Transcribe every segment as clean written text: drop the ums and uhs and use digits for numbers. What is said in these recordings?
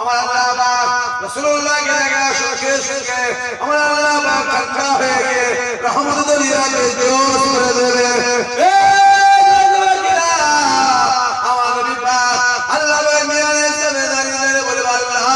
আমার আল্লাহ পাক রাসূলুল্লাহকে দেখা শুনে শুনে আমার আল্লাহ পাক ঠান্ডা হয়ে গিয়ে রহমত দরিয়াকে জোশ করে দেবে। আমার নবী পাক আল্লাহ পাক মিয়ানে সামনে দাঁড়িয়ে বলে আল্লাহ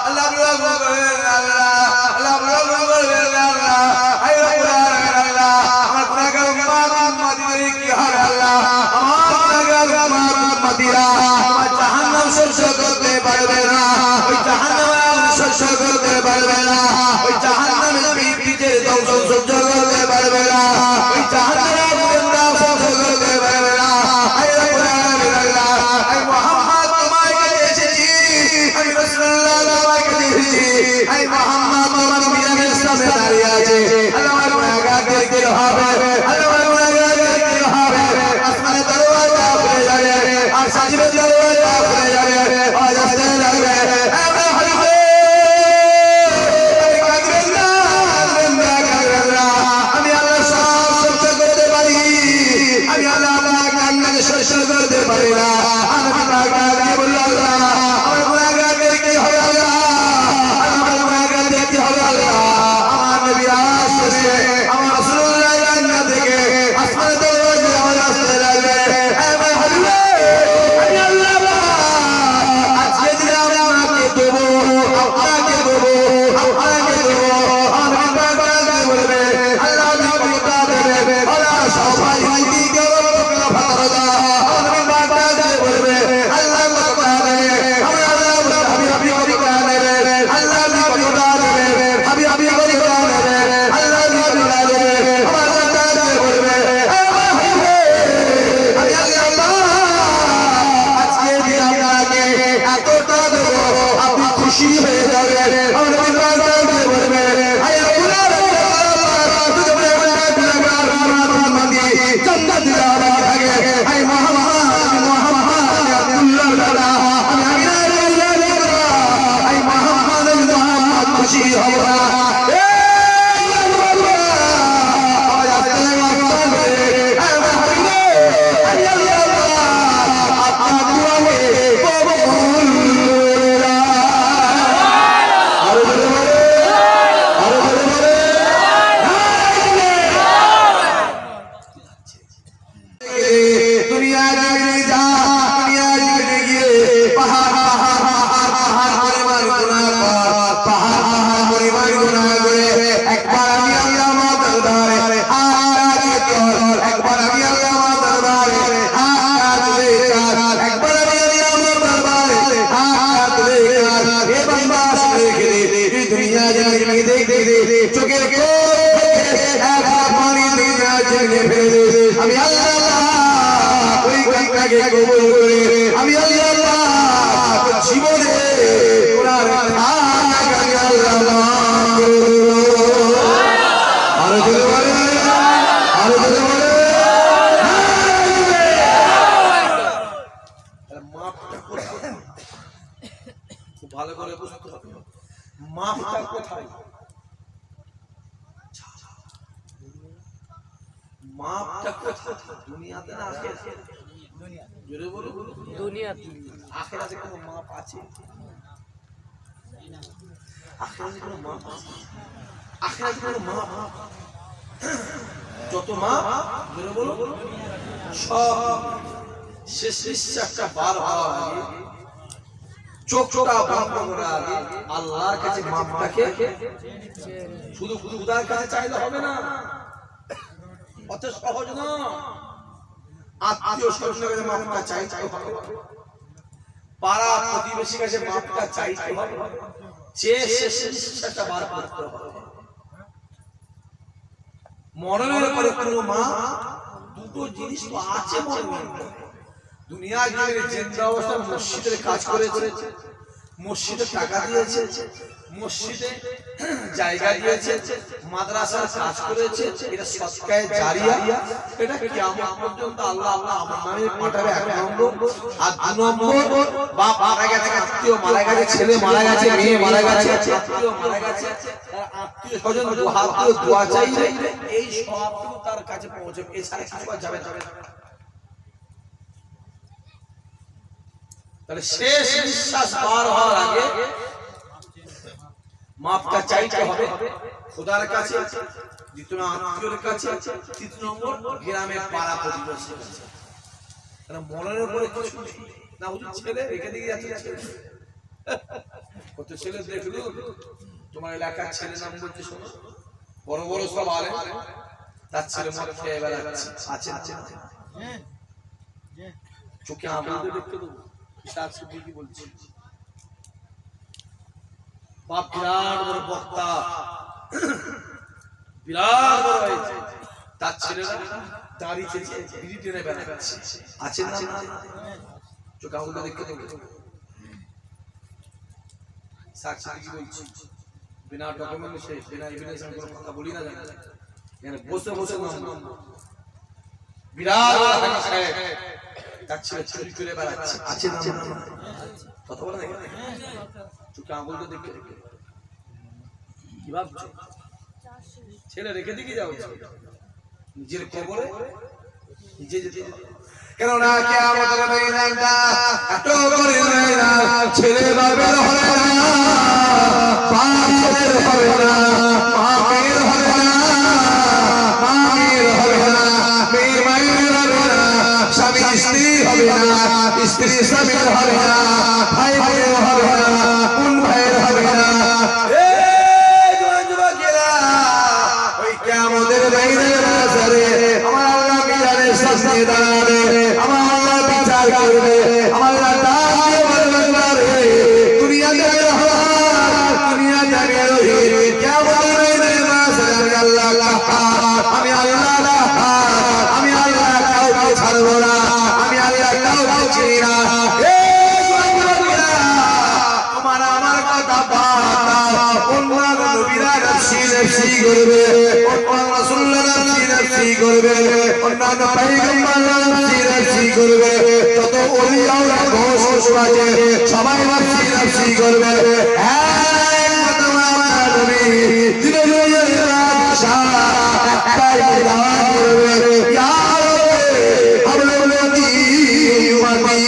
আল্লাহ রহমত করেন আল্লাহ আল্লাহ রহমত করেন আল্লাহ আই রব্বুল আলামিন আল্লাহ আমার গুনাহগার উম্মতদের কি হবে আল্লাহ আমার গুনাহগার উম্মতরা আমার জাহান্নাম সহ্য করতে পারবে না, ওই জাহান্নাম সহ্য করতে পারবে না, ওই জাহান্নামের পিঠের দংশন সহ্য করতে পারবে না, ওই জাহান্নামের গন্ধ সহ্য করতে পারবে না। আই রব্বুল আলামিন আল্লাহ আই মুহাম্মদ তোমার কাছে এসেছি, আমি রাসূলুল্লাহ তোমার কাছে এসেছি, আই মুহাম্মদ তোমার মিলানের সামনে দাঁড়িয়ে আছে। আল্লাহ আমার গুনাহগারদের কি হবে, আল্লাহ আমার গুনাহগারদের কি হবে, আসমানের দরওয়াজা খুলে যাবে আর সাজিদের দরওয়াজা খুলে যাবে, আওয়াজ আসতে লাগবে আমি আল্লাহ সব সহ্য করতে পারি, আমি আল্লাহ কান্নাকে সহ্য করতে পারি না। আমি গুনাহগারকে বলল আল্লাহ আমার গুনাহগারদের কি হবে আল্লাহ, আমার গুনাহগারদের কি হবে আল্লাহ। আমার নবী আসছে, আমার রাসূলুল্লাহ জান্নাত থেকে আসমানের দরওয়াজা আওয়াজ আসতে লাগবে আমি হাবিবে আমি আল্লাহ আজকে দিন আপনাকে দেব আপনাকে দেব আপনাকে দেব। আমি বাবাকে বলবে আল্লাহ কথা দেবে আল্লাহ সবাই দিকে ফারদা আমি বাবাকে বলবে আল্লাহ কথা দেবে আমি আল্লাহ হাবিবি কথা দেবে আল্লাহ কথা দেবে হাবিবি কথা দেবে আল্লাহ কথা দেবে আমার কথা বলবে আমি আল্লাহ আজকে দিন আপনাকে এতটা দেব আপনি খুশি হয়ে যাবেন। আমার বাবাকে বলবে আয় আল্লাহ জান্নাত যাওয়া থাকে আই মুহাম্মদ মুহাম্মদ আব্দুল্লাহ আমি আই মুহাম্মদ মুহাম্মদ খুশি হব না। আমি আল্লাহ ওই কাকে কবুল করে আমি আল্লাহ জীবনে ওনার কাকে আল্লাহ আরো জোরে বলে আরো জোরে বলে মাপটা কোথায় খুব ভালো করে বুঝতে হবে। মাপটা কোথায়, মাপটা কোথায়? দুনিয়াতে না আখিরাতে? জোরে বলো দুনিয়াতে। আখিরাতে কোনো মাপ আছে? আখিরাতে কোনো মাপ আছে? আখিরাতে কোনো মাপ যত মাপ জোরে বলো সব শেষ নিঃশ্বাসটা বার হওয়ার আগে চোখটা বন্ধ করার আগে আল্লাহর কাছে মাপটাকে শুধু খুদার কাছে চাইলে হবে না, অত সহজ না। আত্মীয় স্বজনের কাছে মাপটা চাইতে হবে, পাড়া প্রতিবেশীর কাছে মাপটা চাইতে হবে, শেষ নিঃশ্বাসটা বার করতে হবে। মরণের পরে কোনো মা দুটো জিনিস তো আছে মরণের পরে। দুনিয়ার জমিনে জিন্দা অবস্থায় মসজিদের কাজ করেছে, মসজিদে টাকা দিয়েছে, মসজিদে জায়গা দিয়েছে, মাদ্রাসার কাজ করেছে, এটা সদকায়ে জারিয়া। এটা কিয়ামত পর্যন্ত আল্লাহ আমার নামে পাঠাবে এক নম্বর। আর দুই নম্বর বাপ মারা গেছে, আত্মীয় মারা গেছে, ছেলে মারা গেছে, মেয়ে মারা গেছে, আত্মীয় মারা গেছে, আত্মীয় স্বজন দোয়া চাইবে, এই সবগুলো তার কাছে পৌঁছবে, এছাড়া কিছু আর যাবে না। তাহলে শেষ নিঃশ্বাস বার হওয়ার আগে মাপটা চাইতে হবে খোদার কাছে, দ্বিতীয় আত্মীয়র কাছে, তৃতীয় নম্বর গ্রামের পাড়া প্রতিবেশীর কাছে। কারণ মনের উপরে কিছু নেই না। হুজুর ছেলে রেখে দিয়ে যাচ্ছে, কত ছেলে দেখলো তোমার এলাকার ছেলে নাম বলতে শোনো, বড় বড় সব আলে তার ছেলে মদ খেয়ে বেড়াচ্ছে, আছে চোখে আমাদের দেখতে দেবো হিসাব শুদ্ধি কি বলছি। বাপ বিরাট বড় বক্তা, বিরাট বড় হয়েছে, তার ছেলেরা দাঁড়িয়ে বিড়ি টেনে বেড়াচ্ছে, আছে না চোখে আমাদের দেখতে দেবো। সাক্ষী কি বলছি, বিনা ডকুমেন্ট শেষ, বিনা এভিডেন্স আমি কোনো কথা বলি না, জানা এখানে বসে বসে নাম বিরাট হাজি সাহেব তার ছেলে চুরি করে বেড়াচ্ছে, আছে না কথা বলে না চোখে আঙুল তো দেখে কি ভাবছো? ছেলে রেখে দিকে যাও নিজের কবরে নিজে যেতে, কেননা কিয়ামতের ময়দানটা এত কঠিন না, ছেলে বাবার হবে না, বাপ ছেলের হবে না, মায়ের হবে না, মায়ের হবে না, মেয়ে মায়ের হবে না, স্বামী স্ত্রী হবে না, স্ত্রী স্বামীর হবে না, ভাই বোনের হবে না, কোন ভাইয়ের হবে না। ওই কিয়ামতের ময়দানে আমার আল্লাহ বিচারের সামনে দাঁড়াবে, আমার আল্লাহ বিচার করবে, আমার আল্লাহ বলবে দুনিয়া যাবে দুনিয়া যাবে কিয়ামতের ময়দানে আমি আল্লাহ আমি আল্লাহ কাউকে ছাড়বো না, আমি আল্লাহ কাউকে চিনি না। তোমার আমার কথা বাদ, অন্য নবীরা নফসি নফসি করবে, অন্য রাসূলুল্লাহ নফসি নফসি করবে, অন্যান্য পয়গম্বররা নফসি নফসি করবে, যত ওলিয়াওরা ঘোষ আছে সবাই নফসি নফসি করবে। একমাত্র আমার নবী দিনে দিনে আশা একটাই দাওয়াত করবে, ইয়া রাব্বি হাবলুল্লাহি ওয়াতি।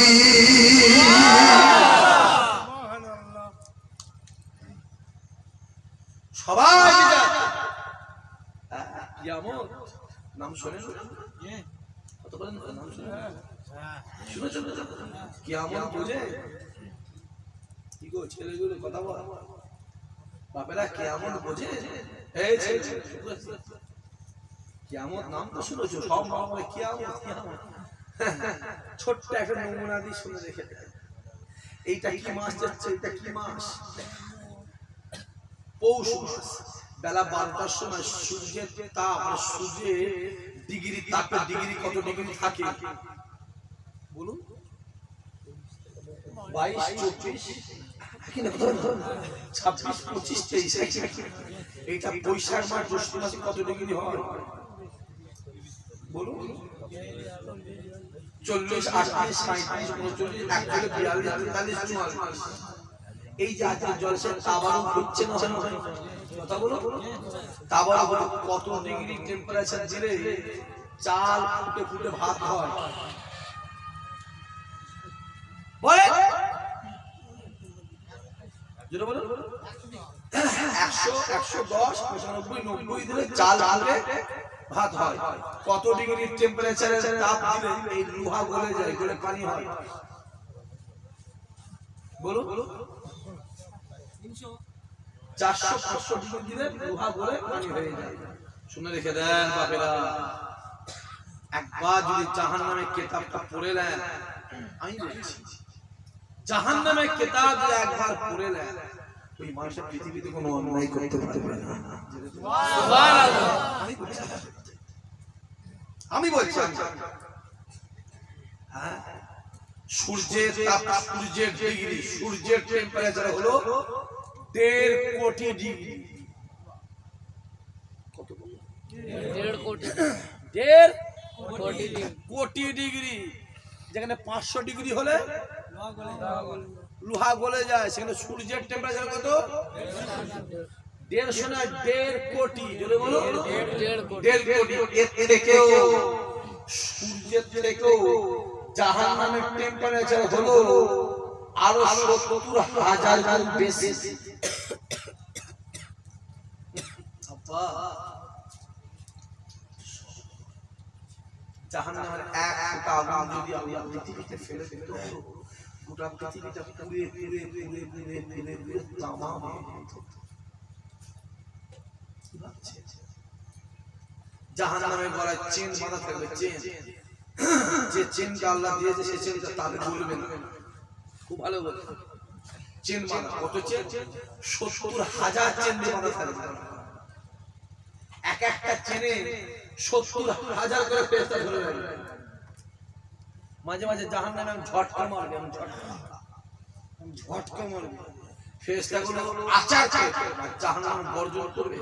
সবাই কিয়ামত নাম শুনেন, কত বলেন নাম শুনেন, শুনেছেন কিয়ামত বুঝে কি গো ছেলেগুলো কথা বল, বাপেরা কিয়ামত বোঝে? এই ছেলে কিয়ামত নাম তো শুনেছো, সব নাম বলে কিয়ামত কিয়ামত। ছোট্ট একটা নমুনা দিয়ে শুনে রেখে দেয়, এইটা কি মাস যাচ্ছে, এটা কি মাস? পৌষ মাস, বেলা 12টার সময় সূর্যের তাপ, সূর্যের ডিগ্রি তাপের ডিগ্রি কত ডিগ্রি থাকে বলুন? 22, 24, 26, 25, 23। এইটা বৈশাখ মাস জ্যৈষ্ঠ মাসে কত ডিগ্রি হয় বলুন? 40, 38, 37, 39, 41, 42, 43, 44। এই যে আজকে জলসা তাবারুক হচ্ছে না কথা বলো, তাবারুক কত ডিগ্রি টেম্পারেচার দিলে চাল ফুটে ফুটে ভাত হয় বলে? যেটা বলে 100, 110, 95, 90 দিলে চাল ফুটে ভাত হয়। কত ডিগ্রি টেম্পারেচারের তাপ দিলে এই লোহা গলে যায়, গলে পানি হয় বলো? 400, 500 ডিগ্রি দিলে লোহা গলে পানি হয়ে যায়। শুনে রেখে দেন বাপেরা, একবার যদি জাহান্নামের কিতাবটা পড়ে নেন, আমি বলছি জাহান্নামের কিতাব যদি একবার পড়ে নেন, ওই মানুষের পৃথিবীতে কোনো অন্যায় করতে পারবে না। সুবহানাল্লাহ। আমি বলছি হ্যাঁ, সূর্যের তাপ, সূর্যের ডিগ্রি, সূর্যের টেম্পারেচার হলো 1.5 কোটি ডিগ্রি। কত? 1.5 কোটি। 1.5 কোটি ডিগ্রি। যেখানে 500 ডিগ্রি হলে লোহা গলে যায়, সেখানে সূর্যের টেম্পারেচার কত? 1.5 না 1.5 কোটি। জোরে বলো 1.5 কোটি। এর থেকেও সূর্যের থেকেও জাহান্নামের টেম্পারেচার হলো আরো 70,000 গুণ বেশি। আগুন যদি আল্লাহ পৃথিবীতে ফেলে দিত গোটা পৃথিবীটা পুড়ে পুড়ে পুড়ে পুড়ে পুড়ে পুড়ে তামা হয়ে যেত। জাহান্নামে গলায় চেন বাঁধা থাকবে, চেন, যে চেনটা আল্লাহ দিয়েছে সেই চেনটা তাদের বলবে না। খুব ভালো বলে চেন বাঁধা, কত চেন? 70,000 চেন দিয়ে বাঁধা থাকবে। এক একটা চেনে 70,000 করে ফেরেশতা ধরে রাখবে। মাঝে মাঝে জাহান্নামে ঝটকা মারবে, ঝটকা মারবে, ফেরেশতাগুলো আচার খেয়ে জাহান্নাম বর্জন করবে।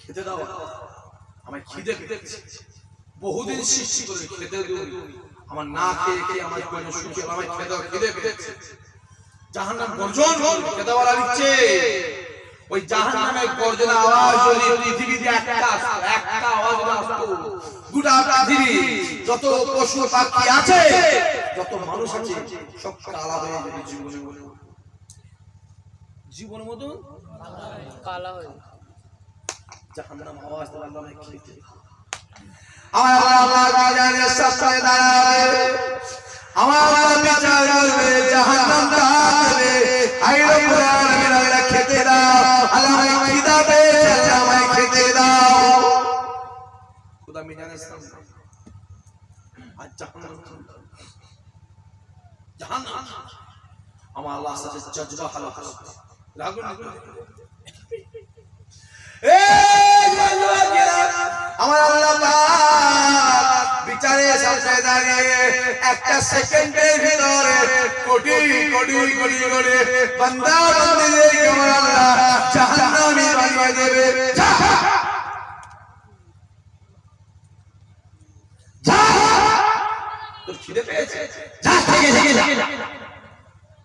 খেতে দাও, আমার খিদে পেয়েছে, বহুদিন সৃষ্টি করে খেতে দিও, আমার না খেয়ে খেয়ে আমার কোনো সুখে, আমার খেতে দাও, খিদে পেয়েছে। জাহান্নাম গর্জন করবে, খেতে বলা দিচ্ছে। ওই জাহান্নামের গর্জনের আওয়াজ যদি পৃথিবীতে একটা আওয়াজ আসতো, গোটা পৃথিবী যত পশু পাখি আছে, যত মানুষ আছে, সব কালা হয়ে যাবে। জীবনের মতো কালা হয়ে জাহান্নাম আওয়াজ দেবে, আল্লাহ খেতে। আমার আল্লাহ বাজারে সামনে দাঁড়াবে, আমার আল্লাহ বিচার করবে, জাহান্নাম ডাকবে, আই রব্বুল আলামিন আল্লাহ খেতে দাও, আল্লাহ আমায় খিদা পেয়েছে, আল্লাহ আমায় খেতে দাও। খোদা মিজানের সামনে আজ জাহান্নাম আমার আল্লাহ সাথে জজবা হালো লাগুন আমার আল্লাহ বিচারে সামনে দাঁড়িয়ে একটা সেকেন্ডের ভিতরে কোটি কোটি কোটি করে বান্দা বান্দীদেরকে আমার আল্লাহ জাহান্নামী বানিয়ে দেবে। তোর খিদে পেয়েছে, যা থেকে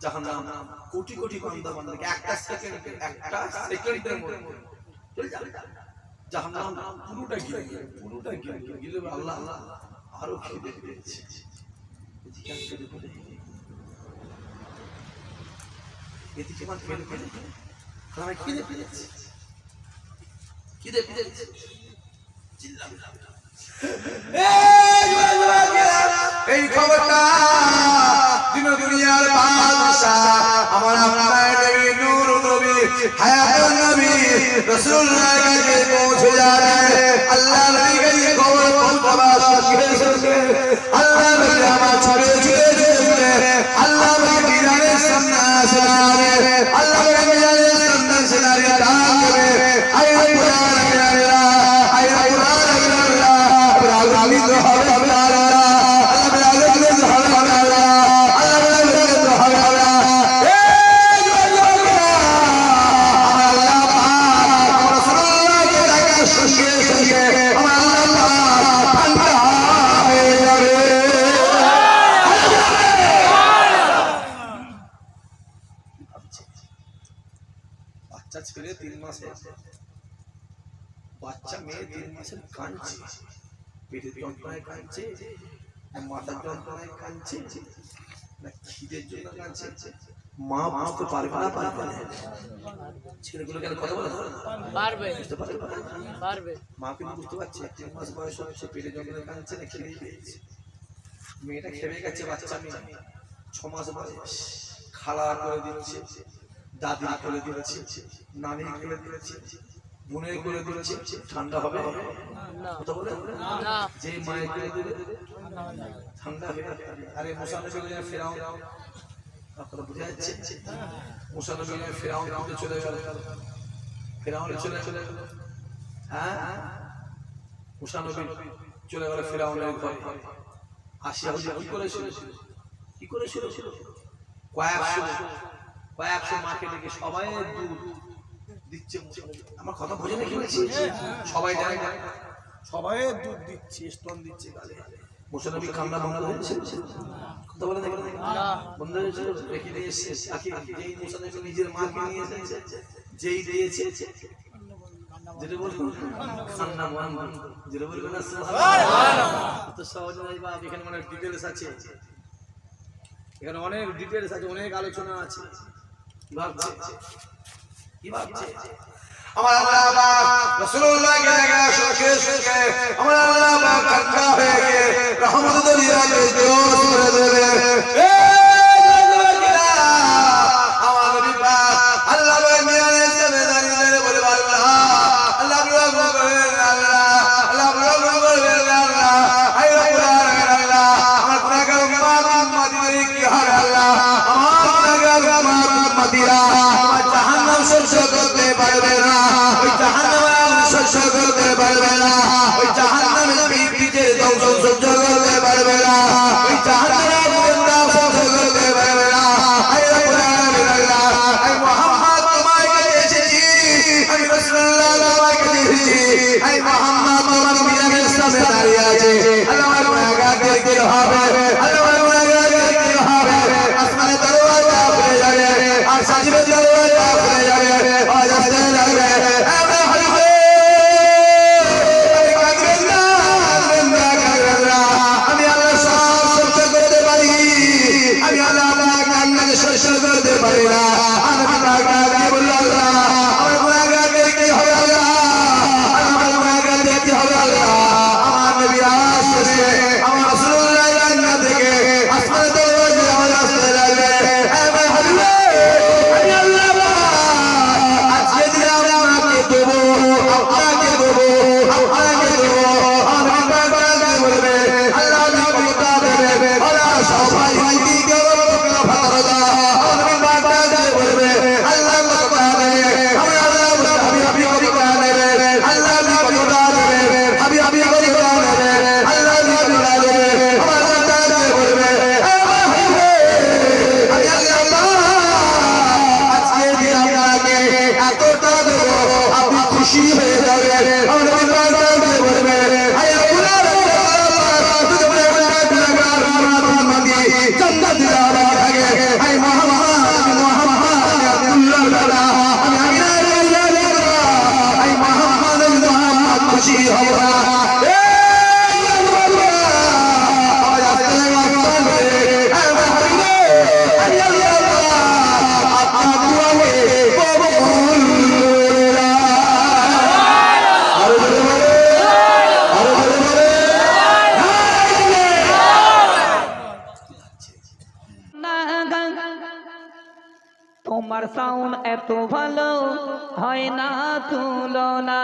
জাহান্নাম কোটি কোটি বান্দা বান্দাকে একটা সেকেন্ডের মধ্যে চলে যাবে। জাহান্নাম পুরোটা গিলে আল্লাহ আরো খিদে পেয়েছে। এদিকে আমার খিদে পেয়েছে, খিদে পেয়েছে, এই খবরটা দিন দুনিয়ার বাদশা আমার আপনার নবী নূর নবী হায়াতুন নবী রাসূলুল্লাহ কে পৌঁছে যাবে। আল্লাহ নবী কে খবর পৌঁছাবার সঙ্গে সঙ্গে আল্লাহ নবী আমার ছড়ে ছড়ে আল্লাহ নবী মিজানের সামনে আসবে, আল্লাহ নবী মিজানের সামনে এসে দাঁড়িয়ে ডাকবে, আয় কুরআন আল্লাহ, আয় কুরআন আল্লাহ, আমি তো হবে ছেলে 3 মাসে, বাচ্চা মেয়ে 3 মাসের কাঁদছে, পেটের যন্ত্রণায় কাঁদছে, মাথার যন্ত্রণায় কাঁদছে, না খিদের জন্য কাঁদছে, মা বুঝতে পারবে না, ছেলেগুলো কেন কথা বলে পারবে, মা কিন্তু বুঝতে পারছে 3 মাস বয়স হচ্ছে, পেটের যন্ত্রণায় কাঁদছে না খিদে পেয়েছে। মেয়েটা খেয়ে গেছে, বাচ্চা মেয়ে 6 মাস বয়স, খালা করে দিচ্ছে, দাদি করে দিচ্ছে, নানি করে দিচ্ছে, বোনে করে দিচ্ছে, ঠান্ডা হবে না, কথা বলে না, যে মায়ের করে দিলে ঠান্ডা হবে। আরে মুসা নবী ফেরাউন, আপনারা বুঝে যাচ্ছে, মুসা নবী ফেরাউন চলে গেল, ফেরাউনে চলে গেল, হ্যাঁ মুসা নবী চলে গেল ফেরাউনের ঘরে। আসিয়া কি করেছিল, কয়েকশো মাকে ডেকে সবাই দুধ দিচ্ছে। আমার কথা বোঝে নাকি? সবাই জানে, সবাই দুধ দিচ্ছে, স্তন দিচ্ছে গালে। মুসা নবী কান্না বন্ধ হয়েছে, কথা বলে দেখে বন্ধ হয়েছে, রেখে দিয়েছে। যেই মুসা নবী নিজের মাকে নিয়ে এসেছে, যেই দিয়েছে, যেটা বলবো কান্না বন্ধ, যেটা বলবো না তো সহজ নয় বাপ। এখানে অনেক ডিটেলস আছে, এখানে অনেক ডিটেলস আছে, অনেক আলোচনা আছে। কি ভাবছে আমার আল্লাহ পাক রাসূলুল্লাহকে দেখা সুখে সুখে আমার আল্লাহ পাক ঠান্ডা হয়ে গিয়ে রহমত দরিয়াকে জোশ করে দেবে এ যুবকেরা আমার নবী পাক আল্লাহ পাক মিয়ানের সামনে দাঁড়িয়ে বলে আল্লাহ আল্লাহ রহম করেন আল্লাহ আল্লাহ রহম করেন আল্লাহ আই রব্বুল আলামিন আল্লাহ আমার গুনাহগার উম্মতদের কি হাল আল্লাহ আমার গুনাহগার উম্মতরা আমার জাহান্নাম সহ্য করতে পারবে না ওই জাহান্নাম সহ্য করতে পারবে না ওই জাহান্নামের পিঠে দংশন সহ্য করতে পারবে না ওই জাহান্নামের গন্ধা সহ্য করতে পারবে না আই রব্বুল আলামিন আল্লাহ আই মুহাম্মদ তোমার কাছে এসেছি আমি রাসূলুল্লাহ তোমার কাছে এসেছি আই মুহাম্মদ তোমার মিলানের সামনে দাঁড়িয়ে আছে আল্লাহ আমার গুনাহগার দেখতে হবে আল্লাহ আমার গুনাহগার দেখতে হবে আসমানের দরওয়াজা খুলে যাবে আর সাজিদের দরওয়াজা খুলে যাবে আজ আসতে লাগবে আমরা হইবে আমি আল্লাহ সব সহ্য করতে পারি আমি আল্লাহ কান্নাকে সহ্য করতে পারি না আমি গুনাহগারকে বলল আল্লাহ আমার গুনাহগার দেখতে হবে আল্লাহ আমার গুনাহগার দেখতে হবে আল্লাহ আমার নবী আসছে আমার রাসূলুল্লাহ জান্নাত থেকে আসমানের দরওয়াজা আওয়াজ আসতে লাগবে আমার হাবিবে আমি আল্লাহ আজকে দিন আপনাকে দেবো আপনাকে দেবো আপনাকে দেবো আমার বাবাকে বলবে আল্লাহ নিকটতা দেবে আল্লাহ সবাই কি করব ভালো দাও আমার বাবাকে বলবে আল্লাহ নিকটতা দেবে আমি আল্লাহ হাবিব নিকটতা দেবে আল্লাহ নিকটতা দেবে হাবিব নিকটতা দেবে আল্লাহ নিকটতা দেবে আমার বাবাকে বলবে আমার হাবিবে আমি আল্লাহ আজকে দিন আপনাকে এতটা দেবো আপনি খুশি হয়ে যাবে আমার বাবাকে বলবে আয় আল্লাহ জান্নাত দিলাম আগে আয় মুহাম্মদ আব্দুল্লাহ আমি আয় মুহাম্মদ খুশি হব না তোমার সাউন্ড এত ভালো হয় না তুলনা